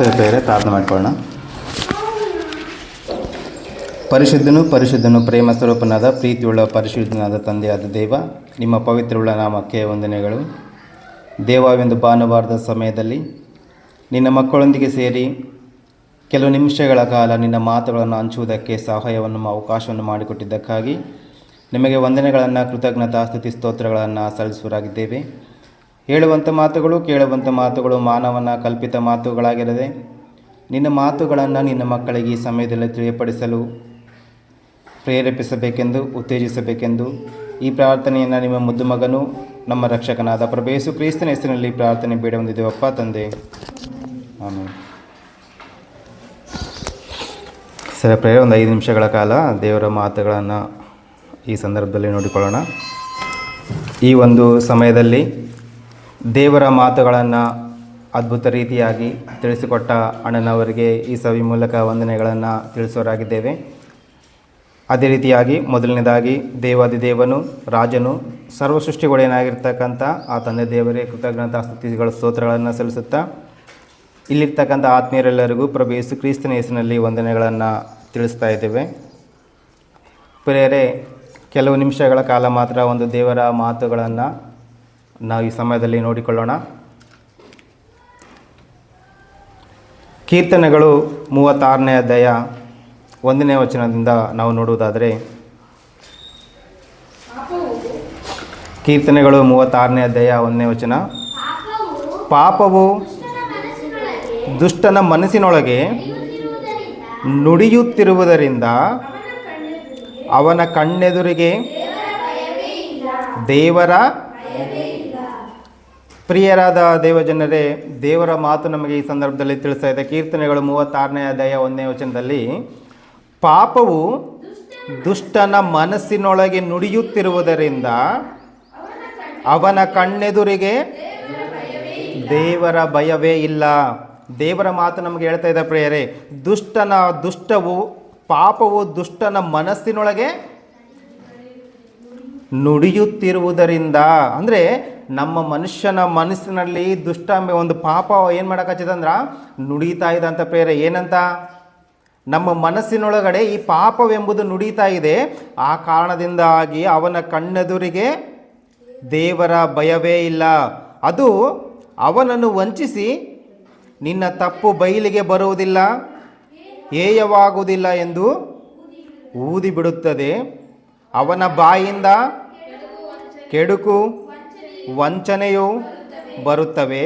ಸರಿ ಬೇರೆ ಪ್ರಾರ್ಥನೆ ಮಾಡಿಕೊಳ್ಳೋಣ. ಪರಿಶುದ್ಧನು ಪ್ರೇಮ ಸ್ವರೂಪನಾದ ಪ್ರೀತಿಯುಳ್ಳ ಪರಿಶುದ್ಧನಾದ ತಂದೆಯಾದ ದೇವ, ನಿಮ್ಮ ಪವಿತ್ರವುಳ್ಳ ನಾಮಕ್ಕೆ ವಂದನೆಗಳು. ದೇವವೆಂದು ಭಾನುವಾರದ ಸಮಯದಲ್ಲಿ ನಿನ್ನ ಮಕ್ಕಳೊಂದಿಗೆ ಸೇರಿ ಕೆಲವು ನಿಮಿಷಗಳ ಕಾಲ ನಿನ್ನ ಮಾತುಗಳನ್ನು ಹಂಚುವುದಕ್ಕೆ ಸಹಾಯವನ್ನು ಅವಕಾಶವನ್ನು ಮಾಡಿಕೊಟ್ಟಿದ್ದಕ್ಕಾಗಿ ನಿಮಗೆ ವಂದನೆಗಳನ್ನು, ಕೃತಜ್ಞತಾ ಸ್ತುತಿ ಸ್ತೋತ್ರಗಳನ್ನು ಸಲ್ಲಿಸುವರಾಗಿದ್ದೇವೆ. ಹೇಳುವಂಥ ಮಾತುಗಳು, ಕೇಳುವಂಥ ಮಾತುಗಳು ಮಾನವನ ಕಲ್ಪಿತ ಮಾತುಗಳಾಗಿರದೆ ನಿನ್ನ ಮಾತುಗಳನ್ನು ನಿನ್ನ ಮಕ್ಕಳಿಗೆ ಈ ಸಮಯದಲ್ಲಿ ತಿಳಿಯಪಡಿಸಲು ಪ್ರೇರೇಪಿಸಬೇಕೆಂದು, ಉತ್ತೇಜಿಸಬೇಕೆಂದು ಈ ಪ್ರಾರ್ಥನೆಯನ್ನು ನಿಮ್ಮ ಮುದ್ದು ಮಗನು ನಮ್ಮ ರಕ್ಷಕನಾದ ಪ್ರಭು ಯೇಸು ಕ್ರಿಸ್ತನ ಹೆಸರಿನಲ್ಲಿ ಪ್ರಾರ್ಥನೆ ಬೇಡ ಹೊಂದಿದ್ದೇವಪ್ಪ ತಂದೆ, ಆಮೇಲೆ. ಸರಿ ಪ್ರೇರ, ಒಂದು 5 ನಿಮಿಷಗಳ ಕಾಲ ದೇವರ ಮಾತುಗಳನ್ನು ಈ ಸಂದರ್ಭದಲ್ಲಿ ನೋಡಿಕೊಳ್ಳೋಣ. ಈ ಒಂದು ಸಮಯದಲ್ಲಿ ದೇವರ ಮಾತುಗಳನ್ನು ಅದ್ಭುತ ರೀತಿಯಾಗಿ ತಿಳಿಸಿಕೊಟ್ಟ ಅಣ್ಣನವರಿಗೆ ಈ ಸವಿ ಮೂಲಕ ವಂದನೆಗಳನ್ನು ತಿಳಿಸೋರಾಗಿದ್ದೇವೆ. ಅದೇ ರೀತಿಯಾಗಿ ಮೊದಲನೇದಾಗಿ ದೇವಾದಿದೇವನು, ರಾಜನು, ಸರ್ವಸೃಷ್ಟಿಗೊಡೆಯನಾಗಿರ್ತಕ್ಕಂಥ ಆ ತಂದೆ ದೇವರೇ ಕೃತಜ್ಞತಾ ಸ್ತುತಿಗಳ ಸ್ತೋತ್ರಗಳನ್ನು ಸಲ್ಲಿಸುತ್ತಾ ಇಲ್ಲಿರ್ತಕ್ಕಂಥ ಆತ್ಮೀಯರೆಲ್ಲರಿಗೂ ಪ್ರಭು ಯೇಸು ಕ್ರಿಸ್ತನ ಹೆಸರಿನಲ್ಲಿ ವಂದನೆಗಳನ್ನು ತಿಳಿಸ್ತಾ ಇದ್ದೇವೆ. ಪ್ರಿಯರೇ, ಕೆಲವು ನಿಮಿಷಗಳ ಕಾಲ ಮಾತ್ರ ಒಂದು ದೇವರ ಮಾತುಗಳನ್ನು ನಾವು ಈ ಸಮಯದಲ್ಲಿ ನೋಡಿಕೊಳ್ಳೋಣ. ಕೀರ್ತನೆಗಳು 36ನೇ ಅಧ್ಯಾಯ 1ನೇ ವಚನದಿಂದ ನಾವು ನೋಡುವುದಾದರೆ, ಕೀರ್ತನೆಗಳು 36ನೇ ಅಧ್ಯಾಯ 1ನೇ ವಚನ, ಪಾಪವು ದುಷ್ಟನ ಮನಸ್ಸಿನೊಳಗೆ ನುಡಿಯುತ್ತಿರುವುದರಿಂದ ಅವನ ಕಣ್ಣೆದುರಿಗೆ ದೇವರ. ಪ್ರಿಯರಾದ ದೇವಜನರೇ, ದೇವರ ಮಾತು ನಮಗೆ ಈ ಸಂದರ್ಭದಲ್ಲಿ ತಿಳಿಸ್ತಾ ಇದೆ. ಕೀರ್ತನೆಗಳು 36ನೇ ಅಧ್ಯಾಯ 1ನೇ ವಚನದಲ್ಲಿ, ಪಾಪವು ದುಷ್ಟನ ಮನಸ್ಸಿನೊಳಗೆ ನುಡಿಯುತ್ತಿರುವುದರಿಂದ ಅವನ ಕಣ್ಣೆದುರಿಗೆ ದೇವರ ಭಯವೇ ಇಲ್ಲ. ದೇವರ ಮಾತು ನಮಗೆ ಹೇಳ್ತಾ ಇದೆ ಪ್ರಿಯರೇ, ಪಾಪವು ದುಷ್ಟನ ಮನಸ್ಸಿನೊಳಗೆ ನುಡಿಯುತ್ತಿರುವುದರಿಂದ, ಅಂದರೆ ನಮ್ಮ ಮನುಷ್ಯನ ಮನಸ್ಸಿನಲ್ಲಿ ದುಷ್ಟ ಒಂದು ಪಾಪ ಏನು ಮಾಡೋಕ್ಕಚ್ಚಿದಂದ್ರೆ ನುಡಿತಾ ಇದೆ ಅಂತ ಪ್ರೇರೆ. ಏನಂತ? ನಮ್ಮ ಮನಸ್ಸಿನೊಳಗಡೆ ಈ ಪಾಪವೆಂಬುದು ನುಡಿತಾ ಇದೆ. ಆ ಕಾರಣದಿಂದಾಗಿ ಅವನ ಕಣ್ಣೆದುರಿಗೆ ದೇವರ ಭಯವೇ ಇಲ್ಲ. ಅದು ಅವನನ್ನು ವಂಚಿಸಿ ನಿನ್ನ ತಪ್ಪು ಬಯಲಿಗೆ ಬರುವುದಿಲ್ಲ, ಹೇಯವಾಗುವುದಿಲ್ಲ ಎಂದು ಊದಿಬಿಡುತ್ತದೆ. ಅವನ ಬಾಯಿಂದ ಕೆಡುಕು ವಂಚನೆಯು ಬರುತ್ತವೆ.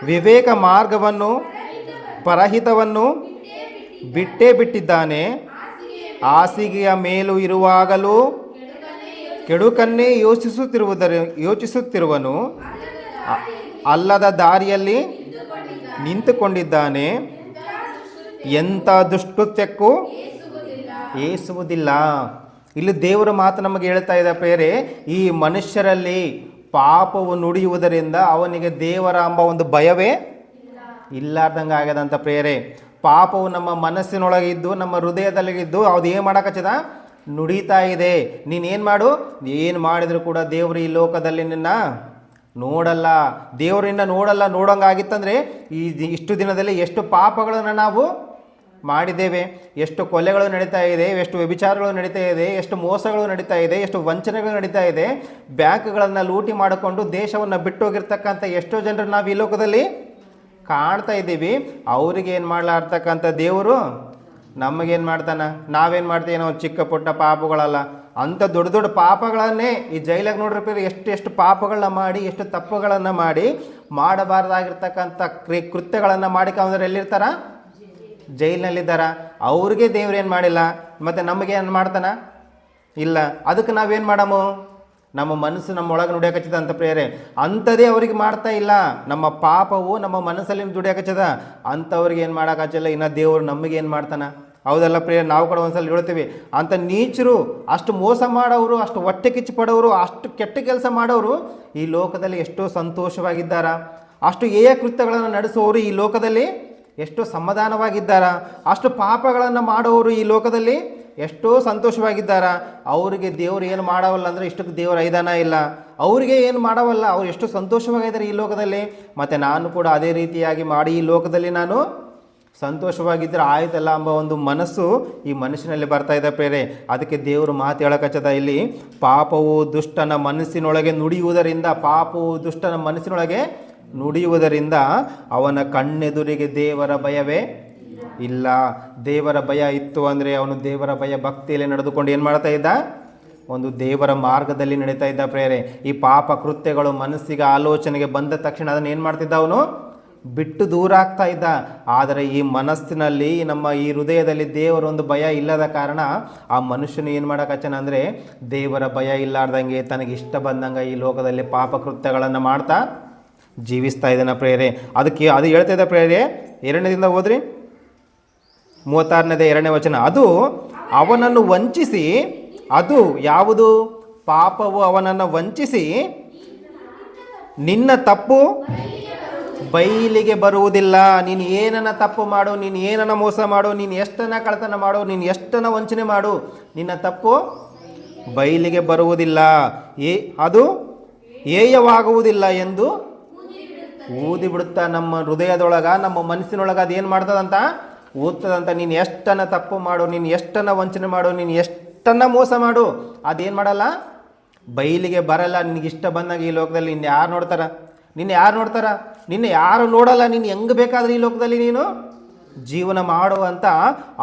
ವಿವೇಕ ಮಾರ್ಗವನ್ನು ಪರಹಿತವನ್ನು ಬಿಟ್ಟೇ ಬಿಟ್ಟಿದ್ದಾನೆ. ಹಾಸಿಗೆಯ ಮೇಲೂ ಇರುವಾಗಲೂ ಕೆಡುಕನ್ನೇ ಯೋಚಿಸುತ್ತಿರುವನು. ಅಲ್ಲದ ದಾರಿಯಲ್ಲಿ ನಿಂತುಕೊಂಡಿದ್ದಾನೆ. ಎಂಥ ದುಷ್ಟತ್ವಕ್ಕೂ ಏಸುವುದಿಲ್ಲ. ಇಲ್ಲಿ ದೇವರ ಮಾತು ನಮಗೆ ಹೇಳ್ತಾ ಇದೆ ಪ್ರೇರೆ, ಈ ಮನುಷ್ಯರಲ್ಲಿ ಪಾಪವು ನುಡಿಯುವುದರಿಂದ ಅವನಿಗೆ ದೇವರ ಎಂಬ ಒಂದು ಭಯವೇ ಇಲ್ಲಾರ್ದಂಗೆ ಆಗ್ಯದಂತ ಪ್ರೇರೆ. ಪಾಪವು ನಮ್ಮ ಮನಸ್ಸಿನೊಳಗಿದ್ದು, ನಮ್ಮ ಹೃದಯದಲ್ಲಿದ್ದು, ಅದು ಏನು ಮಾಡೋಕ್ಕಚ್ಚದ? ನುಡಿತಾ ಇದೆ. ನೀನೇನು ಮಾಡು, ಏನು ಮಾಡಿದರೂ ಕೂಡ ದೇವರು ಈ ಲೋಕದಲ್ಲಿ ನಿನ್ನ ನೋಡಲ್ಲ. ದೇವರಿಂದ ನೋಡೋಂಗಾಗಿತ್ತಂದರೆ ಇಷ್ಟು ದಿನದಲ್ಲಿ ಎಷ್ಟು ಪಾಪಗಳನ್ನು ನಾವು ಮಾಡಿದ್ದೇವೆ, ಎಷ್ಟು ಕೊಲೆಗಳು ನಡೀತಾ ಇದೆ, ಎಷ್ಟು ವ್ಯಭಿಚಾರಗಳು ನಡೀತಾ ಇದೆ, ಎಷ್ಟು ಮೋಸಗಳು ನಡೀತಾ ಇದೆ, ಎಷ್ಟು ವಂಚನೆಗಳು ನಡೀತಾ ಇದೆ. ಬ್ಯಾಂಕ್ಗಳನ್ನು ಲೂಟಿ ಮಾಡಿಕೊಂಡು ದೇಶವನ್ನು ಬಿಟ್ಟೋಗಿರ್ತಕ್ಕಂಥ ಎಷ್ಟೋ ಜನರು ನಾವು ಈ ಲೋಕದಲ್ಲಿ ಕಾಣ್ತಾ ಇದ್ದೀವಿ. ಅವ್ರಿಗೆ ಏನು ಮಾಡಲಾರ್ತಕ್ಕಂಥ ದೇವರು ನಮಗೇನು ಮಾಡ್ತಾನೆ? ನಾವೇನು ಮಾಡ್ತೀವಿ? ನಾವು ಚಿಕ್ಕ ಪುಟ್ಟ ಪಾಪಗಳಲ್ಲ, ಅಂಥ ದೊಡ್ಡ ದೊಡ್ಡ ಪಾಪಗಳನ್ನೇ ಈ ಜೈಲಾಗ ನೋಡ್ರಿ ಎಷ್ಟು ಪಾಪಗಳನ್ನ ಮಾಡಿ, ಎಷ್ಟು ತಪ್ಪುಗಳನ್ನು ಮಾಡಿ, ಮಾಡಬಾರ್ದಾಗಿರ್ತಕ್ಕಂಥ ಕೃತ್ಯಗಳನ್ನು ಮಾಡಿಕೊಂಡ್ರೆ ಎಲ್ಲಿರ್ತಾರ? ಜೈಲಿನಲ್ಲಿದ್ದಾರ. ಅವ್ರಿಗೆ ದೇವ್ರೇನು ಮಾಡಿಲ್ಲ, ಮತ್ತು ನಮಗೆ ಏನು ಮಾಡ್ತಾನ? ಇಲ್ಲ. ಅದಕ್ಕೆ ನಾವೇನು ಮಾಡಮು? ನಮ್ಮ ಮನಸ್ಸು ನಮ್ಮ ಒಳಗೆ ನುಡಿಯಕಚ್ಚದ ಅಂತ ಪ್ರೇರೆ. ಅಂಥದ್ದೇ ಅವ್ರಿಗೆ ಮಾಡ್ತಾ ಇಲ್ಲ. ನಮ್ಮ ಪಾಪವು ನಮ್ಮ ಮನಸ್ಸಲ್ಲಿ ದುಡಿಯಕಚ್ಚದ. ಅಂಥವ್ರಿಗೆ ಏನು ಮಾಡೋಕ್ಕಾಗಲ್ಲ. ಇನ್ನು ದೇವರು ನಮಗೇನು ಮಾಡ್ತಾನೆ? ಹೌದಲ್ಲ ಪ್ರಿಯ? ನಾವು ಕೂಡ ಒಂದ್ಸಲ ಹೇಳ್ತೀವಿ, ಅಂಥ ನೀಚರು, ಅಷ್ಟು ಮೋಸ ಮಾಡೋರು, ಅಷ್ಟು ಹೊಟ್ಟೆ ಕಿಚ್ಚು ಪಡೋರು, ಅಷ್ಟು ಕೆಟ್ಟ ಕೆಲಸ ಮಾಡೋರು ಈ ಲೋಕದಲ್ಲಿ ಎಷ್ಟೋ ಸಂತೋಷವಾಗಿದ್ದಾರ. ಅಷ್ಟು ಹೇಯ ಕೃತ್ಯಗಳನ್ನು ನಡೆಸುವವರು ಈ ಲೋಕದಲ್ಲಿ ಎಷ್ಟೋ ಸಮಾಧಾನವಾಗಿದ್ದಾರ. ಅಷ್ಟು ಪಾಪಗಳನ್ನು ಮಾಡುವವರು ಈ ಲೋಕದಲ್ಲಿ ಎಷ್ಟೋ ಸಂತೋಷವಾಗಿದ್ದಾರ. ಅವರಿಗೆ ದೇವರು ಏನು ಮಾಡವಲ್ಲ ಅಂದರೆ ಇಷ್ಟಕ್ಕೆ ದೇವರು ಐದಾನ ಇಲ್ಲ, ಅವರಿಗೆ ಏನು ಮಾಡವಲ್ಲ, ಅವ್ರು ಎಷ್ಟು ಸಂತೋಷವಾಗಿದ್ದಾರೆ ಈ ಲೋಕದಲ್ಲಿ. ಮತ್ತು ನಾನು ಕೂಡ ಅದೇ ರೀತಿಯಾಗಿ ಮಾಡಿ ಈ ಲೋಕದಲ್ಲಿ ನಾನು ಸಂತೋಷವಾಗಿದ್ದರೆ ಆಯ್ತಲ್ಲ ಎಂಬ ಒಂದು ಮನಸ್ಸು ಈ ಮನುಷ್ಯನಲ್ಲಿ ಬರ್ತಾ ಇದೆ ಪ್ರೇರೆ. ಅದಕ್ಕೆ ದೇವರು ಮಾತು ಹೇಳಕಚ್ಚದ ಇಲ್ಲಿ, ಪಾಪವು ದುಷ್ಟನ ಮನಸ್ಸಿನೊಳಗೆ ನುಡಿಯುವುದರಿಂದ, ಪಾಪವು ದುಷ್ಟನ ಮನಸ್ಸಿನೊಳಗೆ ನುಡಿಯುವುದರಿಂದ ಅವನ ಕಣ್ಣೆದುರಿಗೆ ದೇವರ ಭಯವೇ ಇಲ್ಲ. ದೇವರ ಭಯ ಇತ್ತು ಅಂದರೆ ಅವನು ದೇವರ ಭಯ ಭಕ್ತಿಯಲ್ಲಿ ನಡೆದುಕೊಂಡು ಏನು ಮಾಡ್ತಾ ಇದ್ದ, ಒಂದು ದೇವರ ಮಾರ್ಗದಲ್ಲಿ ನಡೀತಾ ಇದ್ದ ಪ್ರೇರೆ. ಈ ಪಾಪ ಕೃತ್ಯಗಳು ಮನಸ್ಸಿಗೆ ಆಲೋಚನೆಗೆ ಬಂದ ತಕ್ಷಣ ಅದನ್ನು ಏನು ಮಾಡ್ತಿದ್ದ, ಅವನು ಬಿಟ್ಟು ದೂರ ಆಗ್ತಾ ಇದ್ದ. ಆದರೆ ಈ ಮನಸ್ಸಿನಲ್ಲಿ ನಮ್ಮ ಈ ಹೃದಯದಲ್ಲಿ ದೇವರೊಂದು ಭಯ ಇಲ್ಲದ ಕಾರಣ ಆ ಮನುಷ್ಯನು ಏನು ಮಾಡೋಕಚ್ಚನ ಅಂದರೆ ದೇವರ ಭಯ ಇಲ್ಲಾರ್ದಂಗೆ ತನಗೆ ಇಷ್ಟ ಬಂದಂಗೆ ಈ ಲೋಕದಲ್ಲಿ ಪಾಪ ಕೃತ್ಯಗಳನ್ನು ಮಾಡ್ತಾ ಜೀವಿಸ್ತಾ ಇದ್ದಾನೆ ಪ್ರೇರೆ. ಅದಕ್ಕೆ ಅದು ಹೇಳ್ತಾ ಇದ್ದ ಪ್ರೇರೆ. 2ನೇದಿಂದ ಓದ್ರಿ, 36ನೇದೇ 2ನೇ ವಚನ. ಅದು ಅವನನ್ನು ವಂಚಿಸಿ, ಅದು ಯಾವುದು, ಪಾಪವು ಅವನನ್ನು ವಂಚಿಸಿ ನಿನ್ನ ತಪ್ಪು ಬಯಲಿಗೆ ಬರುವುದಿಲ್ಲ. ನೀನು ಏನನ್ನ ತಪ್ಪು ಮಾಡು, ನೀನು ಏನನ್ನ ಮೋಸ ಮಾಡು, ನೀನು ಎಷ್ಟನ್ನ ಕಳ್ತನ ಮಾಡು, ನೀನು ಎಷ್ಟನ್ನ ವಂಚನೆ ಮಾಡು, ನಿನ್ನ ತಪ್ಪು ಬಯಲಿಗೆ ಬರುವುದಿಲ್ಲ, ಅದು ಹೇಯವಾಗುವುದಿಲ್ಲ ಎಂದು ಊದಿ ಬಿಡುತ್ತಾ. ನಮ್ಮ ಹೃದಯದೊಳಗ, ನಮ್ಮ ಮನಸ್ಸಿನೊಳಗೆ ಅದೇನು ಮಾಡ್ತದಂತ, ಊದ್ತದಂತ. ನೀನು ಎಷ್ಟನ್ನ ತಪ್ಪು ಮಾಡು, ನೀನು ಎಷ್ಟನ್ನ ವಂಚನೆ ಮಾಡು, ನೀನು ಎಷ್ಟನ್ನ ಮೋಸ ಮಾಡು, ಅದೇನು ಮಾಡಲ್ಲ, ಬಯಲಿಗೆ ಬರಲ್ಲ. ನಿನಗಿಷ್ಟ ಬಂದಾಗ ಈ ಲೋಕದಲ್ಲಿ ನಿನ್ನ ಯಾರು ನೋಡ್ತಾರ, ನಿನ್ನ ಯಾರು ನೋಡಲ್ಲ. ನೀನು ಹೆಂಗೆ ಬೇಕಾದ್ರೆ ಈ ಲೋಕದಲ್ಲಿ ನೀನು ಜೀವನ ಮಾಡುವಂಥ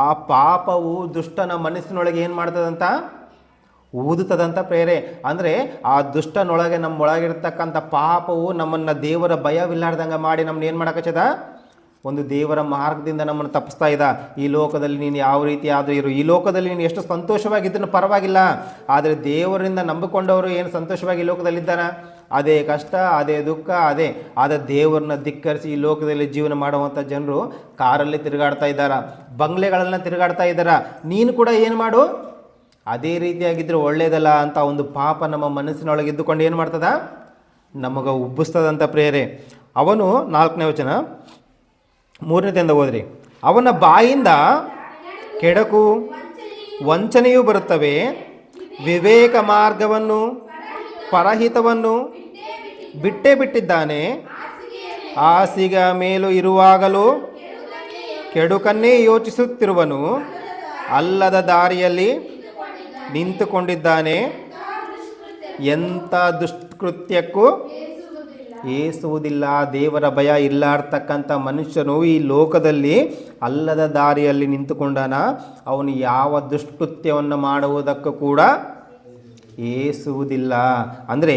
ಆ ಪಾಪವು ದುಷ್ಟನ ಮನಸ್ಸಿನೊಳಗೆ ಏನು ಮಾಡ್ತದಂತ, ಊದುತ್ತದಂತ ಪ್ರೇರೆ. ಅಂದರೆ ಆ ದುಷ್ಟನೊಳಗೆ ನಮ್ಮೊಳಗಿರ್ತಕ್ಕಂಥ ಪಾಪವು ನಮ್ಮನ್ನು ದೇವರ ಭಯವಿಲ್ಲಾರ್ದಂಗೆ ಮಾಡಿ ನಮ್ಮನ್ನ ಏನು ಮಾಡೋಕಚ್ಚದ, ಒಂದು ದೇವರ ಮಾರ್ಗದಿಂದ ನಮ್ಮನ್ನು ತಪ್ಪಿಸ್ತಾ ಇದ್ದ. ಈ ಲೋಕದಲ್ಲಿ ನೀನು ಯಾವ ರೀತಿ ಆದರೂ ಇರು, ಈ ಲೋಕದಲ್ಲಿ ನೀನು ಎಷ್ಟು ಸಂತೋಷವಾಗಿದ್ದನು ಪರವಾಗಿಲ್ಲ, ಆದರೆ ದೇವರಿಂದ ನಂಬಿಕೊಂಡವರು ಏನು ಸಂತೋಷವಾಗಿ ಈ ಲೋಕದಲ್ಲಿದ್ದಾನ, ಅದೇ ಕಷ್ಟ, ಅದೇ ದುಃಖ, ಅದೇ ದೇವರನ್ನ ಧಿಕ್ಕರಿಸಿ ಈ ಲೋಕದಲ್ಲಿ ಜೀವನ ಮಾಡುವಂಥ ಜನರು ಕಾರಲ್ಲಿ ತಿರುಗಾಡ್ತಾ ಇದ್ದಾರ, ಬಂಗ್ಲೆಗಳನ್ನ ತಿರುಗಾಡ್ತಾ ಇದ್ದಾರ. ನೀನು ಕೂಡ ಏನು ಮಾಡು, ಅದೇ ರೀತಿಯಾಗಿದ್ದರೆ ಒಳ್ಳೇದಲ್ಲ ಅಂತ ಒಂದು ಪಾಪ ನಮ್ಮ ಮನಸ್ಸಿನೊಳಗೆ ಇದ್ದುಕೊಂಡು ಏನು ಮಾಡ್ತದ, ನಮಗೆ ಉಬ್ಬಿಸ್ತದಂತ ಪ್ರೇರೆ. ಅವನು 4ನೇ ವಚನ 3ನೇದಿಂದ ಓದ್ರಿ. ಅವನ ಬಾಯಿಂದ ಕೆಡಕು ವಂಚನೆಯೂ ಬರುತ್ತವೆ, ವಿವೇಕ ಮಾರ್ಗವನ್ನು ಪರಹಿತವನ್ನು ಬಿಟ್ಟೇ ಬಿಟ್ಟಿದ್ದಾನೆ. ಹಾಸಿಗೆ ಮೇಲೂ ಇರುವಾಗಲೂ ಕೆಡುಕನ್ನೇ ಯೋಚಿಸುತ್ತಿರುವನು, ಅಲ್ಲದ ದಾರಿಯಲ್ಲಿ ನಿಂತುಕೊಂಡಿದ್ದಾನೆ. ಎಂಥ ದುಷ್ಕೃತ್ಯಕ್ಕೂ ಏಸುವುದಿಲ್ಲ. ದೇವರ ಭಯ ಇಲ್ಲಾರ್ತಕ್ಕಂಥ ಮನುಷ್ಯನು ಈ ಲೋಕದಲ್ಲಿ ಅಲ್ಲದ ದಾರಿಯಲ್ಲಿ ನಿಂತುಕೊಂಡಾನ. ಅವನು ಯಾವ ದುಷ್ಕೃತ್ಯವನ್ನು ಮಾಡುವುದಕ್ಕೂ ಕೂಡ ಏಸುವುದಿಲ್ಲ. ಅಂದರೆ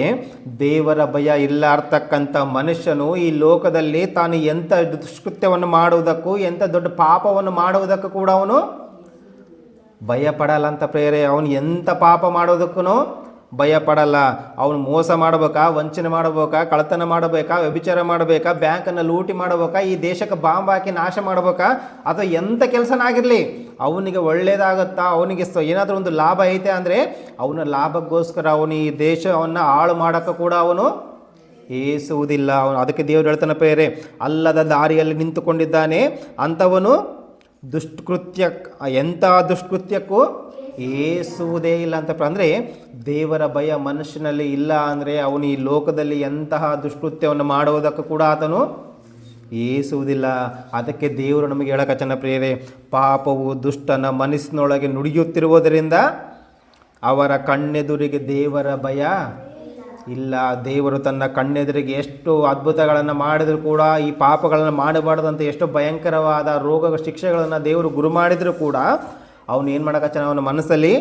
ದೇವರ ಭಯ ಇಲ್ಲಾರ್ತಕ್ಕಂಥ ಮನುಷ್ಯನು ಈ ಲೋಕದಲ್ಲಿ ತಾನು ಎಂಥ ದುಷ್ಕೃತ್ಯವನ್ನು ಮಾಡುವುದಕ್ಕೂ, ಎಂಥ ದೊಡ್ಡ ಪಾಪವನ್ನು ಮಾಡುವುದಕ್ಕೂ ಕೂಡ ಅವನು ಭಯಪಡಲ್ಲ ಅಂತ ಪ್ರೇರೆ. ಅವನು ಎಂಥ ಪಾಪ ಮಾಡೋದಕ್ಕೂ ಭಯಪಡಲ್ಲ. ಅವನು ಮೋಸ ಮಾಡಬೇಕಾ, ವಂಚನೆ ಮಾಡಬೇಕಾ, ಕಳ್ಳತನ ಮಾಡಬೇಕಾ, ವ್ಯಭಿಚಾರ ಮಾಡಬೇಕಾ, ಬ್ಯಾಂಕನ್ನು ಲೂಟಿ ಮಾಡಬೇಕಾ, ಈ ದೇಶಕ್ಕೆ ಬಾಂಬ್ ಹಾಕಿ ನಾಶ ಮಾಡಬೇಕಾ, ಅಥವಾ ಎಂಥ ಕೆಲಸನಾಗಿರಲಿ ಅವನಿಗೆ ಒಳ್ಳೆಯದಾಗುತ್ತಾ, ಅವನಿಗೆ ಏನಾದರೂ ಒಂದು ಲಾಭ ಐತೆ ಅಂದರೆ ಅವನ ಲಾಭಕ್ಕೋಸ್ಕರ ಅವನು ಈ ದೇಶವನ್ನು ಹಾಳು ಮಾಡೋಕ್ಕೆ ಕೂಡ ಅವನು ಏಸುವುದಿಲ್ಲ. ಅವನು ಅದಕ್ಕೆ ದೇವರು ಹೇಳ್ತಾನೆ ಪ್ರೇರೆ, ಅಲ್ಲದ ದಾರಿಯಲ್ಲಿ ನಿಂತುಕೊಂಡಿದ್ದಾನೆ ಅಂಥವನು ಎಂಥ ದುಷ್ಕೃತ್ಯಕ್ಕೂ ಏಸುವುದೇ ಇಲ್ಲ ಅಂತ. ಅಂದರೆ ದೇವರ ಭಯ ಮನುಷ್ಯನಲ್ಲಿ ಇಲ್ಲ ಅಂದರೆ ಅವನು ಈ ಲೋಕದಲ್ಲಿ ಎಂತಹ ದುಷ್ಕೃತ್ಯವನ್ನು ಮಾಡುವುದಕ್ಕೂ ಕೂಡ ಆತನು ಏಸುವುದಿಲ್ಲ. ಅದಕ್ಕೆ ದೇವರು ನಮಗೆ ಹೇಳಕಚನ ಪ್ರೇರೆ, ಪಾಪವು ದುಷ್ಟನ ಮನಸ್ಸಿನೊಳಗೆ ನುಡಿಯುತ್ತಿರುವುದರಿಂದ ಅವರ ಕಣ್ಣೆದುರಿಗೆ ದೇವರ ಭಯ ಇಲ್ಲ. ದೇವರು ತನ್ನ ಕಣ್ಣೆದುರಿಗೆ ಎಷ್ಟು ಅದ್ಭುತಗಳನ್ನು ಮಾಡಿದರೂ ಕೂಡ ಈ ಪಾಪಗಳನ್ನು ಮಾಡಬಾರ್ದಂತ ಎಷ್ಟು ಭಯಂಕರವಾದ ರೋಗ ಶಿಕ್ಷೆಗಳನ್ನು ದೇವರು ಗುರು ಮಾಡಿದರೂ ಕೂಡ ಅವನು ಏನು ಮಾಡೋಕಚ್ಚನ, ಅವನ ಮನಸ್ಸಲ್ಲಿ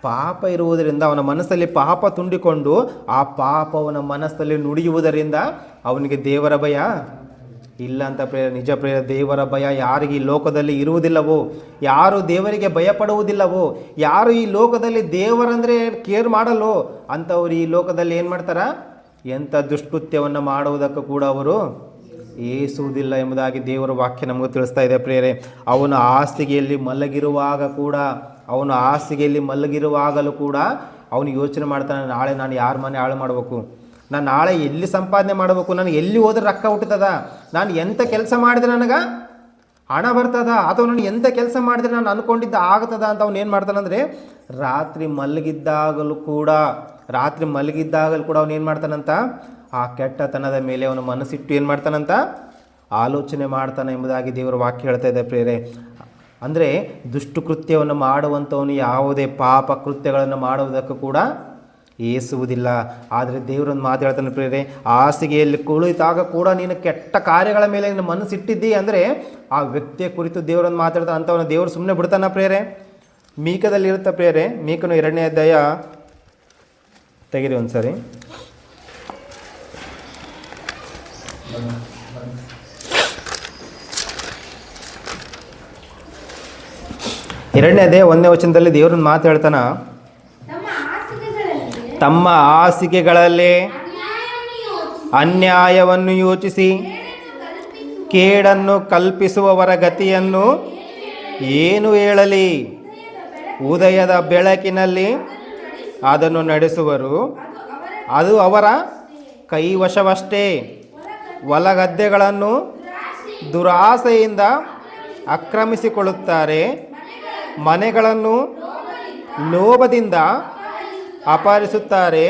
ಪಾಪ ಇರುವುದರಿಂದ, ಅವನ ಮನಸ್ಸಲ್ಲಿ ಪಾಪ ತುಂಬಿಕೊಂಡು ಆ ಪಾಪವನ ಮನಸ್ಸಲ್ಲಿ ನುಡಿಯುವುದರಿಂದ ಅವನಿಗೆ ದೇವರ ಭಯ ಇಲ್ಲ ಅಂತ ಪ್ರೇರ. ನಿಜ ಪ್ರೇರ, ದೇವರ ಭಯ ಯಾರಿಗೆ ಈ ಲೋಕದಲ್ಲಿ ಇರುವುದಿಲ್ಲವೋ, ಯಾರು ದೇವರಿಗೆ ಭಯಪಡುವುದಿಲ್ಲವೋ, ಯಾರು ಈ ಲೋಕದಲ್ಲಿ ದೇವರಂದರೆ ಕೇರ್ ಮಾಡಲ್ಲೋ ಅಂಥವ್ರು ಈ ಲೋಕದಲ್ಲಿ ಏನು ಮಾಡ್ತಾರ, ಎಂಥ ದುಷ್ಕೃತ್ಯವನ್ನು ಮಾಡುವುದಕ್ಕೂ ಕೂಡ ಅವರು ಏಸುವುದಿಲ್ಲ ಎಂಬುದಾಗಿ ದೇವರ ವಾಕ್ಯ ನಮಗೆ ತಿಳಿಸ್ತಾ ಇದೆ ಪ್ರೇರೆ. ಅವನು ಹಾಸಿಗೆಯಲ್ಲಿ ಮಲಗಿರುವಾಗಲೂ ಕೂಡ ಅವನು ಯೋಚನೆ ಮಾಡ್ತಾನೆ, ನಾಳೆ ನಾನು ಯಾರ ಮನೆ ಹಾಳು ಮಾಡಬೇಕು, ನಾನು ನಾಳೆ ಎಲ್ಲಿ ಸಂಪಾದನೆ ಮಾಡಬೇಕು, ನಾನು ಎಲ್ಲಿ ಹೋದ್ರೆ ರೊಕ್ಕ ಹುಟ್ಟುತ್ತದ, ನಾನು ಎಂಥ ಕೆಲಸ ಮಾಡಿದ್ರೆ ನನಗೆ ಹಣ ಬರ್ತದ ಅಥವಾ ನಾನು ಎಂಥ ಕೆಲಸ ಮಾಡಿದ್ರೆ ನಾನು ಅಂದ್ಕೊಂಡಿದ್ದ ಆಗ್ತದ ಅಂತ ಅವ್ನು ಏನು ಮಾಡ್ತಾನಂದರೆ ರಾತ್ರಿ ಮಲಗಿದ್ದಾಗಲೂ ಕೂಡ ಅವನು ಏನು ಮಾಡ್ತಾನಂತ ಆ ಕೆಟ್ಟತನದ ಮೇಲೆ ಅವನ ಮನಸ್ಸಿಟ್ಟು ಏನು ಮಾಡ್ತಾನಂತ ಆಲೋಚನೆ ಮಾಡ್ತಾನೆ ಎಂಬುದಾಗಿ ದೇವರ ವಾಕ್ಯ ಹೇಳ್ತಾ ಇದೆ ಪ್ರಿಯರೇ. ಅಂದರೆ ದುಷ್ಟಕೃತ್ಯವನ್ನು ಮಾಡುವಂಥವನು ಯಾವುದೇ ಪಾಪ ಕೃತ್ಯಗಳನ್ನು ಮಾಡುವುದಕ್ಕೂ ಕೂಡ ಏಸುವುದಿಲ್ಲ. ಆದರೆ ದೇವರನ್ನು ಮಾತು ಹೇಳ್ತಾನೆ ಪ್ರಿಯರೇ, ಹಾಸಿಗೆಯಲ್ಲಿ ಕುಳಿತಾಗ ಕೂಡ ನೀನು ಕೆಟ್ಟ ಕಾರ್ಯಗಳ ಮೇಲೆ ನಿನ್ನ ಮನಸ್ಸಿಟ್ಟಿದ್ದಿ ಅಂದರೆ ಆ ವ್ಯಕ್ತಿಯ ಕುರಿತು ದೇವರನ್ನು ಮಾತಾಡ್ತಾನೆ ಅಂಥವನು ದೇವರು ಸುಮ್ಮನೆ ಬಿಡ್ತಾನ ಪ್ರಿಯರೇ. ಮೀಕದಲ್ಲಿರುತ್ತೆ ಪ್ರಿಯರೇ, ಮೀಕನು 2ನೇ ಅಧ್ಯಾಯ ತೆಗಿರಿ ಒಂದ್ಸರಿ. ಎರಡನೇ ಅಧ್ಯಾಯ 1ನೇ ವಚನದಲ್ಲಿ ದೇವರನ್ನು ಮಾತು ಹೇಳ್ತಾನ, ತಮ್ಮ ಹಾಸಿಗೆಗಳಲ್ಲಿ ಅನ್ಯಾಯವನ್ನು ಯೋಚಿಸಿ ಕೇಡನ್ನು ಕಲ್ಪಿಸುವವರ ಗತಿಯನ್ನು ಏನು ಹೇಳಲಿ. ಉದಯದ ಬೆಳಕಿನಲ್ಲಿ ಅದನ್ನು ನಡೆಸುವರು, ಅದು ಅವರ ಕೈವಶವಷ್ಟೇ. ಹೊಲಗದ್ದೆಗಳನ್ನು ದುರಾಸೆಯಿಂದ ಆಕ್ರಮಿಸಿಕೊಳ್ಳುತ್ತಾರೆ, ಮನೆಗಳನ್ನು ಲೋಭದಿಂದ ಅಪಹರಿಸುತ್ತಾರೆ,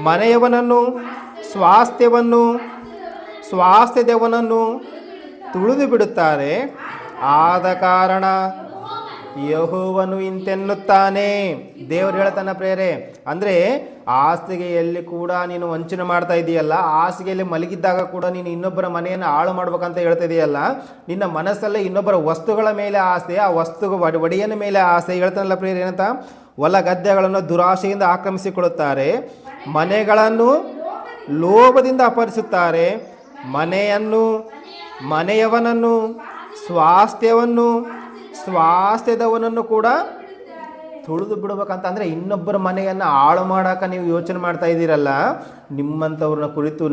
ಮನೆಯವನನ್ನು ಸ್ವಾಸ್ಥ್ಯದವನನ್ನು ತುಳಿದು ಬಿಡುತ್ತಾರೆ. ಆದ ಕಾರಣ ಯೆಹೋವನು ಇಂತೆನ್ನುತ್ತಾನೆ. ದೇವರು ಹೇಳ್ತಾನೆ ಪ್ರೇರೆ, ಅಂದರೆ ಹಾಸಿಗೆಯಲ್ಲಿ ಕೂಡ ನೀನು ವಂಚನೆ ಮಾಡ್ತಾ ಇದೆಯಲ್ಲ, ಹಾಸಿಗೆಯಲ್ಲಿ ಮಲಗಿದ್ದಾಗ ಕೂಡ ನೀನು ಇನ್ನೊಬ್ಬರ ಮನೆಯನ್ನು ಹಾಳು ಮಾಡ್ಬೇಕಂತ ಹೇಳ್ತಾ ಇದೆಯಲ್ಲ, ನಿನ್ನ ಮನಸ್ಸಲ್ಲೇ ಇನ್ನೊಬ್ಬರ ವಸ್ತುಗಳ ಮೇಲೆ ಆಸೆ, ಆ ವಸ್ತು ಒಡೆಯನ ಮೇಲೆ ಆಸೆ. ಹೇಳ್ತಾನಲ್ಲ ಪ್ರೇರೆ, ಏನಂತ ಹೊಲ ಗದ್ದೆಗಳನ್ನು ದುರಾಶೆಯಿಂದ ಆಕ್ರಮಿಸಿಕೊಳ್ಳುತ್ತಾರೆ, ಮನೆಗಳನ್ನು ಲೋಭದಿಂದ ಅಪಹರಿಸುತ್ತಾರೆ, ಮನೆಯವನನ್ನು ಸ್ವಾಸ್ಥ್ಯದವನನ್ನು ಕೂಡ ತುಳಿದು ಬಿಡ್ಬೇಕಂತ. ಅಂದರೆ ಇನ್ನೊಬ್ಬರ ಮನೆಯನ್ನು ಹಾಳು ಮಾಡೋಕೆ ನೀವು ಯೋಚನೆ ಮಾಡ್ತಾ ಇದ್ದೀರಲ್ಲ, ನಿಮ್ಮಂಥವ್ರನ್ನ ಕುರಿತು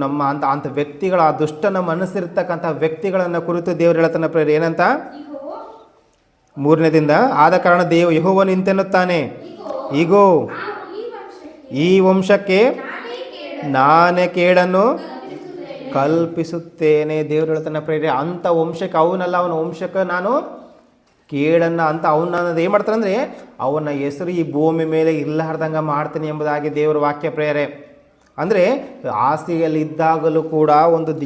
ಅಂಥ ವ್ಯಕ್ತಿಗಳ, ಆ ದುಷ್ಟನ ಮನಸ್ಸಿರ್ತಕ್ಕಂಥ ವ್ಯಕ್ತಿಗಳನ್ನು ಕುರಿತು ದೇವರು ಹೇಳ್ತಾನೆ ಪ್ರೇರೆ, ಏನಂತ 3ನೇದಿಂದ, ಆದ ಕಾರಣ ಯೆಹೋವನು ಇಂತೆನ್ನುತ್ತಾನೆ, ಈಗೋ ಈ ವಂಶಕ್ಕೆ ನಾನೇ ಕೇಡನ್ನು ಕಲ್ಪಿಸುತ್ತೇನೆ. ದೇವರು ಹೇಳ್ತಾನೆ ಪ್ರೇರೆ, ಅಂಥ ವಂಶಕ್ಕೆ ಅವನಲ್ಲ, ಅವನ ವಂಶಕ್ಕೆ ನಾನು ಕೇಡನ್ನು ಅಂತ ಅವನನ್ನು ಏನು ಮಾಡ್ತಾನೆ ಅಂದರೆ ಅವನ ಹೆಸರು ಈ ಭೂಮಿ ಮೇಲೆ ಇರಲಾರ್ದಂಗೆ ಮಾಡ್ತೀನಿ ಎಂಬುದಾಗಿ ದೇವರ ವಾಕ್ಯ ಪ್ರೇರೆ. ಅಂದರೆ ಆಸ್ತಿಯಲ್ಲಿ ಇದ್ದಾಗಲೂ ಕೂಡ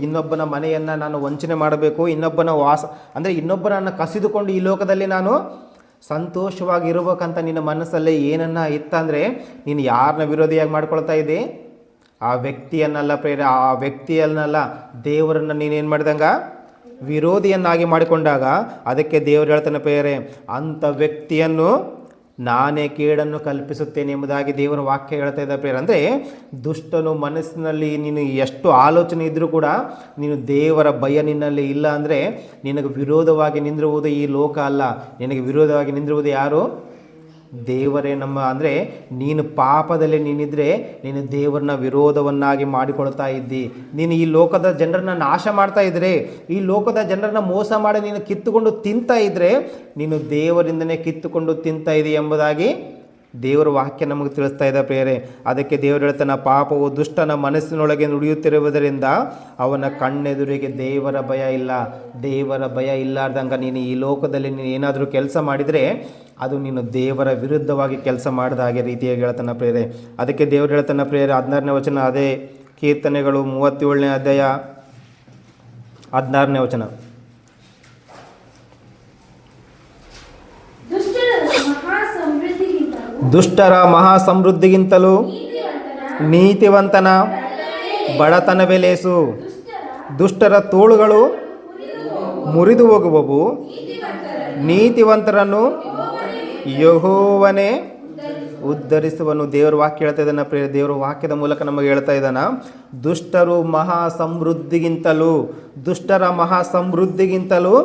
ಇನ್ನೊಬ್ಬನ ಮನೆಯನ್ನು ನಾನು ವಂಚನೆ ಮಾಡಬೇಕು, ಇನ್ನೊಬ್ಬನನ್ನು ಕಸಿದುಕೊಂಡು ಈ ಲೋಕದಲ್ಲಿ ನಾನು ಸಂತೋಷವಾಗಿ ಇರಬೇಕಂತ ನಿನ್ನ ಮನಸ್ಸಲ್ಲೇ ಏನನ್ನ ಇತ್ತಂದರೆ ನೀನು ಯಾರನ್ನ ವಿರೋಧಿಯಾಗಿ ಮಾಡ್ಕೊಳ್ತಾ ಇದ್ದೆ? ಆ ವ್ಯಕ್ತಿಯನ್ನಲ್ಲ ಪ್ರೇರೆ, ಆ ವ್ಯಕ್ತಿಯನ್ನಲ್ಲ, ದೇವರನ್ನು ನೀನೇನು ಮಾಡಿದಂಗ ವಿರೋಧಿಯನ್ನಾಗಿ ಮಾಡಿಕೊಂಡಾಗ ಅದಕ್ಕೆ ದೇವರು ಹೇಳ್ತಾನೆ ಪ್ರೇರೆ, ಅಂಥ ವ್ಯಕ್ತಿಯನ್ನು ನಾನೇ ಕೇಡನ್ನು ಕಲ್ಪಿಸುತ್ತೇನೆ ಎಂಬುದಾಗಿ ದೇವರ ವಾಕ್ಯ ಹೇಳ್ತಾ ಇದ್ದ ಪ್ರೇರೆ. ಅಂದರೆ ದುಷ್ಟನು ಮನಸ್ಸಿನಲ್ಲಿ ನೀನು ಎಷ್ಟು ಆಲೋಚನೆ ಇದ್ದರೂ ಕೂಡ ನೀನು ದೇವರ ಭಯ ನಿನ್ನಲ್ಲಿ ಇಲ್ಲ ಅಂದರೆ ನಿನಗೆ ವಿರೋಧವಾಗಿ ನಿಂದಿರುವುದು ಈ ಲೋಕ ಅಲ್ಲ, ನಿನಗೆ ವಿರೋಧವಾಗಿ ನಿಂದಿರುವುದು ಯಾರು? ದೇವರೇ. ಅಂದರೆ ನೀನು ಪಾಪದಲ್ಲಿ ನೀನಿದ್ರೆ ನೀನು ದೇವರನ್ನ ವಿರೋಧವನ್ನಾಗಿ ಮಾಡಿಕೊಳ್ತಾ ಇದ್ದಿ. ನೀನು ಈ ಲೋಕದ ಜನರನ್ನ ನಾಶ ಮಾಡ್ತಾ ಇದ್ರೆ, ಈ ಲೋಕದ ಜನರನ್ನ ಮೋಸ ಮಾಡಿ ನೀನು ಕಿತ್ತುಕೊಂಡು ತಿಂತಾ ಇದ್ರೆ ನೀನು ದೇವರಿಂದನೇ ಕಿತ್ತುಕೊಂಡು ತಿಂತಾ ಇದ್ದಿ ಎಂಬುದಾಗಿ ದೇವರ ವಾಕ್ಯ ನಮಗೆ ತಿಳಿಸ್ತಾ ಇದೆ ಪ್ರೇರೆ. ಅದಕ್ಕೆ ದೇವರು ಹೇಳ್ತಾನೆ, ಪಾಪವು ದುಷ್ಟನ ಮನಸ್ಸಿನೊಳಗೆ ನುಡಿಯುತ್ತಿರುವುದರಿಂದ ಅವನ ಕಣ್ಣೆದುರಿಗೆ ದೇವರ ಭಯ ಇಲ್ಲ. ದೇವರ ಭಯ ಇಲ್ಲಾರ್ದಂಗೆ ನೀನು ಈ ಲೋಕದಲ್ಲಿ ನೀನು ಏನಾದರೂ ಕೆಲಸ ಮಾಡಿದರೆ ಅದು ನೀನು ದೇವರ ವಿರುದ್ಧವಾಗಿ ಕೆಲಸ ಮಾಡಿದ ಹಾಗೆ ರೀತಿಯಾಗಿ ಹೇಳ್ತಾನೆ ಪ್ರೇರೆ. ಅದಕ್ಕೆ ದೇವರು ಹೇಳ್ತಾನೆ ಪ್ರೇರೆ, 16ನೇ ವಚನ, ಅದೇ ಕೀರ್ತನೆಗಳು 37ನೇ ಅಧ್ಯಾಯ 16ನೇ ವಚನ, ದುಷ್ಟರ ಮಹಾ ಸಮೃದ್ಧಿಗಿಂತಲೂ ನೀತಿವಂತನ ಬಡತನವೇ ಲೇಸು. ದುಷ್ಟರ ತೋಳುಗಳು ಮುರಿದು ಹೋಗುವವು, ನೀತಿವಂತರನ್ನು ಯೆಹೋವನೇ ಉದ್ಧರಿಸುವನು. ದೇವರ ವಾಕ್ಯ ಹೇಳ್ತಾ ಇದ್ದಾನ ಪ್ರಿಯ. ದೇವರ ವಾಕ್ಯದ ಮೂಲಕ ನಮಗೆ ಹೇಳ್ತಾ ಇದ್ದಾನ, ದುಷ್ಟರ ಮಹಾ ಸಮೃದ್ಧಿಗಿಂತಲೂ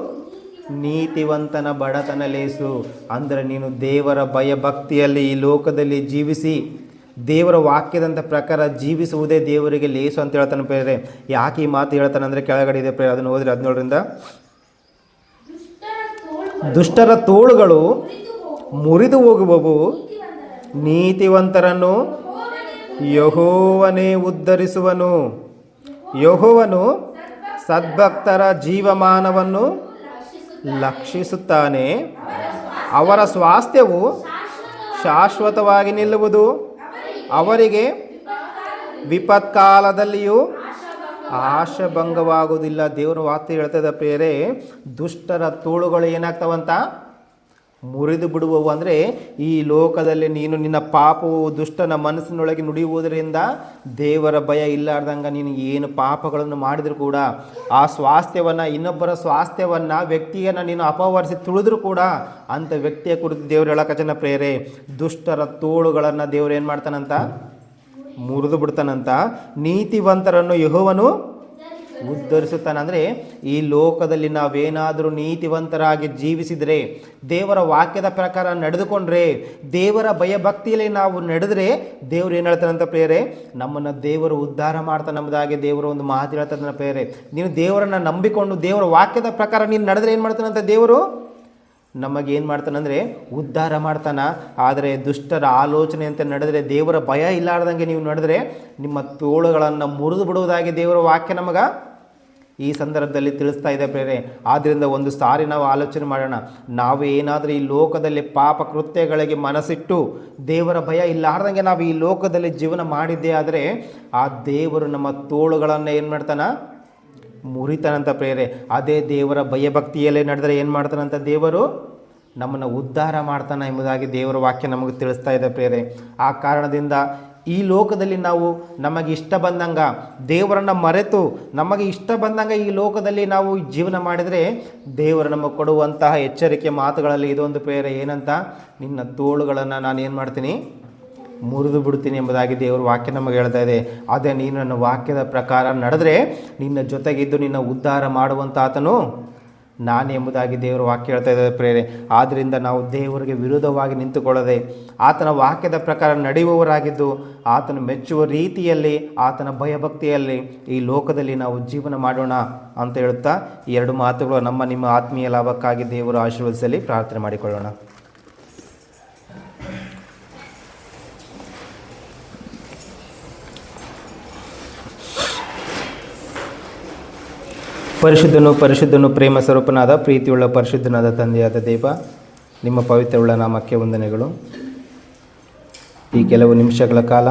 ನೀತಿವಂತನ ಬಡತನ ಲೇಸು. ಅಂದರೆ ನೀನು ದೇವರ ಭಯ ಭಕ್ತಿಯಲ್ಲಿ ಈ ಲೋಕದಲ್ಲಿ ಜೀವಿಸಿ ದೇವರ ವಾಕ್ಯದಂಥ ಪ್ರಕಾರ ಜೀವಿಸುವುದೇ ದೇವರಿಗೆ ಲೇಸು ಅಂತ ಹೇಳ್ತಾನೆ ಪ್ರೇರೆ. ಯಾಕೆ ಈ ಮಾತು ಹೇಳ್ತಾನೆ ಅಂದರೆ ಕೆಳಗಡೆ ಇದೆ ಪ್ರೇರೆ, ಅದನ್ನು ಓದಿರಿ 17ರಿಂದ. ದುಷ್ಟರ ತೋಳುಗಳು ಮುರಿದು ಹೋಗುವವು, ನೀತಿವಂತರನ್ನು ಯೆಹೋವನೇ ಉದ್ಧರಿಸುವನು. ಯೆಹೋವನು ಸದ್ಭಕ್ತರ ಜೀವಮಾನವನ್ನು ಲಕ್ಷಿಸುತ್ತಾನೆ. ಅವರ ಸ್ವಾಸ್ಥ್ಯವು ಶಾಶ್ವತವಾಗಿ ನಿಲ್ಲುವುದು. ಅವರಿಗೆ ವಿಪತ್ಕಾಲದಲ್ಲಿಯೂ ಆಶಾಭಂಗವಾಗುವುದಿಲ್ಲ. ದೇವರ ವಾಕ್ಯ ಹೇಳ್ತದ ಪ್ರಿಯರೇ, ದುಷ್ಟರ ತೋಳುಗಳು ಏನಾಗ್ತಾವಂತ? ಮುರಿದು ಬಿಡುವವು. ಅಂದರೆ ಈ ಲೋಕದಲ್ಲಿ ನೀನು ನಿನ್ನ ಪಾಪವು ದುಷ್ಟನ ಮನಸ್ಸಿನೊಳಗೆ ನುಡಿಯುವುದರಿಂದ ದೇವರ ಭಯ ಇಲ್ಲಾರ್ದಂಗೆ ನೀನು ಏನು ಪಾಪಗಳನ್ನು ಮಾಡಿದರೂ ಕೂಡ ಆ ಸ್ವಾಸ್ಥ್ಯವನ್ನು, ಇನ್ನೊಬ್ಬರ ಸ್ವಾಸ್ಥ್ಯವನ್ನು, ವ್ಯಕ್ತಿಯನ್ನು ನೀನು ಅಪವರಿಸಿ ತುಳಿದ್ರೂ ಕೂಡ ಅಂಥ ವ್ಯಕ್ತಿಯ ಕುರಿತು ದೇವರು ಹೇಳಕಚನ ಪ್ರೇರೆ, ದುಷ್ಟರ ತೋಳುಗಳನ್ನು ದೇವರು ಏನು ಮಾಡ್ತಾನಂತ? ಮುರಿದು ಬಿಡ್ತಾನಂತ. ನೀತಿವಂತರನ್ನು ಯೆಹೋವನು ಉದ್ಧರಿಸುತ್ತಾನೆ. ಅಂದರೆ ಈ ಲೋಕದಲ್ಲಿ ನಾವೇನಾದರೂ ನೀತಿವಂತರಾಗಿ ಜೀವಿಸಿದರೆ, ದೇವರ ವಾಕ್ಯದ ಪ್ರಕಾರ ನಡೆದುಕೊಂಡ್ರೆ, ದೇವರ ಭಯಭಕ್ತಿಯಲ್ಲಿ ನಾವು ನಡೆದರೆ ದೇವರು ಏನು ಹೇಳ್ತಾನಂತ ಪ್ರೇರೆ? ನಮ್ಮನ್ನು ದೇವರು ಉದ್ಧಾರ ಮಾಡ್ತಾನೆ ನಮ್ಮದಾಗಿ ದೇವರು ಒಂದು ಮಾತು ಹೇಳ್ತಾನೆ ಪ್ರೇರೆ. ನೀನು ದೇವರನ್ನು ನಂಬಿಕೊಂಡು ದೇವರ ವಾಕ್ಯದ ಪ್ರಕಾರ ನೀನು ನಡೆದ್ರೆ ಏನು ಮಾಡ್ತಾನಂತ? ದೇವರು ನಮಗೇನು ಮಾಡ್ತಾನಂದರೆ ಉದ್ಧಾರ ಮಾಡ್ತಾನೆ. ಆದರೆ ದುಷ್ಟರ ಆಲೋಚನೆ ಅಂತ ನಡೆದರೆ, ದೇವರ ಭಯ ಇಲ್ಲಾರ್ದಂಗೆ ನೀವು ನಡೆದರೆ ನಿಮ್ಮ ತೋಳುಗಳನ್ನು ಮುರಿದು ಬಿಡುವುದಾಗಿ ದೇವರ ವಾಕ್ಯ ನಮಗೆ ಈ ಸಂದರ್ಭದಲ್ಲಿ ತಿಳಿಸ್ತಾ ಇದೆ ಪ್ರೇರೆ. ಆದ್ದರಿಂದ ಒಂದು ಸಾರಿ ನಾವು ಆಲೋಚನೆ ಮಾಡೋಣ. ನಾವು ಏನಾದರೂ ಈ ಲೋಕದಲ್ಲಿ ಪಾಪ ಕೃತ್ಯಗಳಿಗೆ ಮನಸ್ಸಿಟ್ಟು ದೇವರ ಭಯ ಇಲ್ಲಾರ್ದಂಗೆ ನಾವು ಈ ಲೋಕದಲ್ಲಿ ಜೀವನ ಮಾಡಿದ್ದೇ ಆದರೆ ಆ ದೇವರು ನಮ್ಮ ತೋಳುಗಳನ್ನು ಏನು ಮಾಡ್ತಾನೆ? ಮುರಿತಾನಂತ ಪ್ರೇರೆ. ಅದೇ ದೇವರ ಭಯಭಕ್ತಿಯಲ್ಲೇ ನಡೆದರೆ ಏನು ಮಾಡ್ತಾನಂತ? ದೇವರು ನಮ್ಮನ್ನು ಉದ್ಧಾರ ಮಾಡ್ತಾನೆ ಎಂಬುದಾಗಿ ದೇವರ ವಾಕ್ಯ ನಮಗೆ ತಿಳಿಸ್ತಾ ಇದೆ ಪ್ರೇರೆ. ಆ ಕಾರಣದಿಂದ ಈ ಲೋಕದಲ್ಲಿ ನಾವು ನಮಗೆ ಇಷ್ಟ ಬಂದಂಗೆ ದೇವರನ್ನು ಮರೆತು ನಮಗೆ ಇಷ್ಟ ಬಂದಂಗೆ ಈ ಲೋಕದಲ್ಲಿ ನಾವು ಜೀವನ ಮಾಡಿದರೆ ದೇವರು ನಮಗೆ ಕೊಡುವಂತಹ ಎಚ್ಚರಿಕೆ ಮಾತುಗಳಲ್ಲಿ ಇದೊಂದು ಪ್ರೇರೆ. ಏನಂತ? ನಿನ್ನ ತೋಳುಗಳನ್ನು ನಾನು ಏನು ಮಾಡ್ತೀನಿ? ಮುರಿದು ಬಿಡ್ತೀನಿ ಎಂಬುದಾಗಿ ದೇವರ ವಾಕ್ಯ ನಮಗೆ ಹೇಳ್ತಾ ಇದೆ. ಅದೇ ನೀನು ನನ್ನ ವಾಕ್ಯದ ಪ್ರಕಾರ ನಡೆದರೆ ನಿನ್ನ ಜೊತೆಗಿದ್ದು ನಿನ್ನ ಉದ್ಧಾರ ಮಾಡುವಂಥ ಆತನು ನಾನು ಎಂಬುದಾಗಿ ದೇವರ ವಾಕ್ಯ ಹೇಳ್ತಾ ಇದ್ದಾರೆ ಪ್ರೇರೆ. ಆದ್ದರಿಂದ ನಾವು ದೇವರಿಗೆ ವಿರೋಧವಾಗಿ ನಿಂತುಕೊಳ್ಳದೆ ಆತನ ವಾಕ್ಯದ ಪ್ರಕಾರ ನಡೆಯುವವರಾಗಿದ್ದು ಆತನು ಮೆಚ್ಚುವ ರೀತಿಯಲ್ಲಿ ಆತನ ಭಯಭಕ್ತಿಯಲ್ಲಿ ಈ ಲೋಕದಲ್ಲಿ ನಾವು ಜೀವನ ಮಾಡೋಣ ಅಂತ ಹೇಳುತ್ತಾ ಈ ಎರಡು ಮಾತುಗಳು ನಮ್ಮ ನಿಮ್ಮ ಆತ್ಮೀಯ ಲಾಭಕ್ಕಾಗಿ ದೇವರು ಆಶೀರ್ವದಿಸಲಿ. ಪ್ರಾರ್ಥನೆ ಮಾಡಿಕೊಳ್ಳೋಣ. ಪರಿಶುದ್ಧನು ಪ್ರೇಮ ಸ್ವರೂಪನಾದ ಪ್ರೀತಿಯುಳ್ಳ ಪರಿಶುದ್ಧನಾದ ತಂದೆಯಾದ ದೇವ, ನಿಮ್ಮ ಪವಿತ್ರವುಳ್ಳ ನಾಮಕ್ಕೆ ವಂದನೆಗಳು. ಈ ಕೆಲವು ನಿಮಿಷಗಳ ಕಾಲ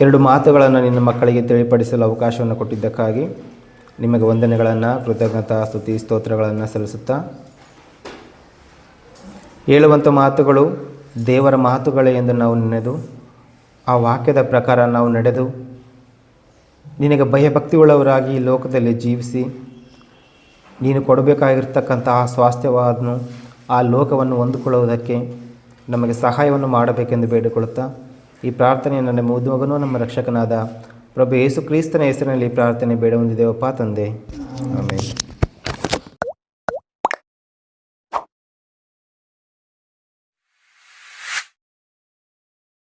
ಎರಡು ಮಾತುಗಳನ್ನು ನಿನ್ನ ಮಕ್ಕಳಿಗೆ ತಿಳಿಪಡಿಸಲು ಅವಕಾಶವನ್ನು ಕೊಟ್ಟಿದ್ದಕ್ಕಾಗಿ ನಿಮಗೆ ವಂದನೆಗಳನ್ನು, ಕೃತಜ್ಞತಾ ಸ್ತುತಿ ಸ್ತೋತ್ರಗಳನ್ನು ಸಲ್ಲಿಸುತ್ತಾ, ಹೇಳುವಂಥ ಮಾತುಗಳು ದೇವರ ಮಾತುಗಳೇ ಎಂದು ನಾವು ನೆನೆದು ಆ ವಾಕ್ಯದ ಪ್ರಕಾರ ನಾವು ನಡೆದು ನಿನಗೆ ಭಯಭಕ್ತಿಯುಳ್ಳವರಾಗಿ ಈ ಲೋಕದಲ್ಲಿ ಜೀವಿಸಿ ನೀನು ಕೊಡಬೇಕಾಗಿರ್ತಕ್ಕಂತಹ ಸ್ವಾಸ್ಥ್ಯವಾದನು ಆ ಲೋಕವನ್ನು ಹೊಂದಿಕೊಳ್ಳುವುದಕ್ಕೆ ನಮಗೆ ಸಹಾಯವನ್ನು ಮಾಡಬೇಕೆಂದು ಬೇಡಿಕೊಳ್ಳುತ್ತಾ ಈ ಪ್ರಾರ್ಥನೆಯನ್ನು ನಮ್ಮ ಮಗನೂ ನಮ್ಮ ರಕ್ಷಕನಾದ ಪ್ರಭು ಯೇಸು ಕ್ರಿಸ್ತನ ಹೆಸರಿನಲ್ಲಿ ಪ್ರಾರ್ಥನೆ ಬೇಡ ಹೊಂದಿದ್ದೇವಪ್ಪ ತಂದೆ. ಆಮೇಲೆ